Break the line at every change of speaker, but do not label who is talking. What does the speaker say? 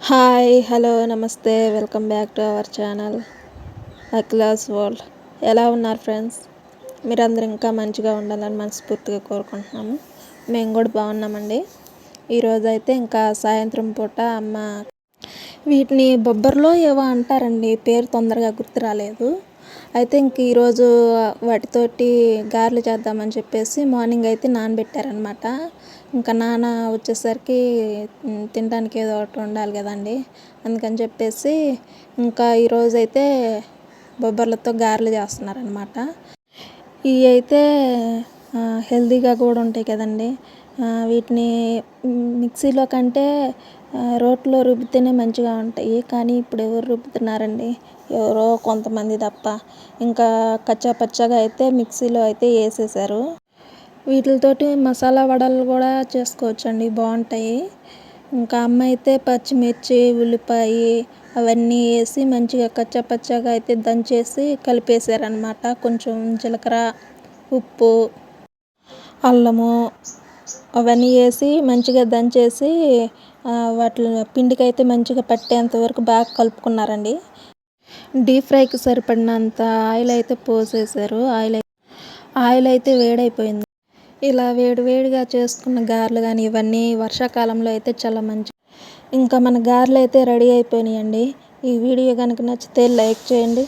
Hi hello నమస్తే welcome back to our channel Akhila's world. ఎలా ఉన్నారు ఫ్రెండ్స్? మీరందరూ ఇంకా మంచిగా ఉండాలని మనస్ఫూర్తిగా కోరుకుంటున్నాము. మేము కూడా బాగున్నామండి. ఈరోజు అయితే ఇంకా సాయంత్రం పూట అమ్మ వీటిని బొబ్బర్లో ఏవో అంటారండి, పేరు తొందరగా గుర్తు రాలేదు. అయితే ఇంక ఈరోజు వాటితోటి గారెలు చేద్దామని చెప్పేసి మార్నింగ్ అయితే నానబెట్టారనమాట. ఇంకా నాన్న వచ్చేసరికి తినడానికి ఏదో ఒకటి ఉండాలి కదండి, అందుకని చెప్పేసి ఇంకా ఈరోజు అయితే బొబ్బర్లతో గారెలు చేస్తున్నారనమాట. ఇవి అయితే హెల్తీగా కూడా ఉంటాయి కదండి. వీటిని మిక్సీలో కంటే రోట్లో రుబ్బితేనే మంచిగా ఉంటాయి, కానీ ఇప్పుడు ఎవరు రుబ్బుతున్నారండి? ఎవరో కొంతమంది తప్ప. ఇంకా కచ్చా పచ్చగా అయితే మిక్సీలో అయితే వేసేసారు. వీటితోటి మసాలా వడలు కూడా చేసుకోవచ్చండి, బాగుంటాయి. ఇంకా అమ్మ అయితే పచ్చిమిర్చి ఉల్లిపాయ అవన్నీ వేసి మంచిగా కచ్చా పచ్చగా అయితే దంచేసి కలిపేసారనమాట. కొంచెం జీలకర్ర ఉప్పు అల్లము అవన్నీ వేసి మంచిగా దంచేసి వాటి పిండికి అయితే మంచిగా పట్టేంత వరకు బాగా కలుపుకున్నారండి. డీప్ ఫ్రైకి సరిపడినంత ఆయిల్ అయితే పోసేసారు. ఆయిల్ అయితే వేడైపోయింది. ఇలా వేడివేడిగా చేసుకున్న గారెలు కానీ ఇవన్నీ వర్షాకాలంలో అయితే చాలా మంచి. ఇంకా మన గారెలు అయితే రెడీ అయిపోయినాయండి. ఈ వీడియో కనుక నచ్చితే లైక్ చేయండి,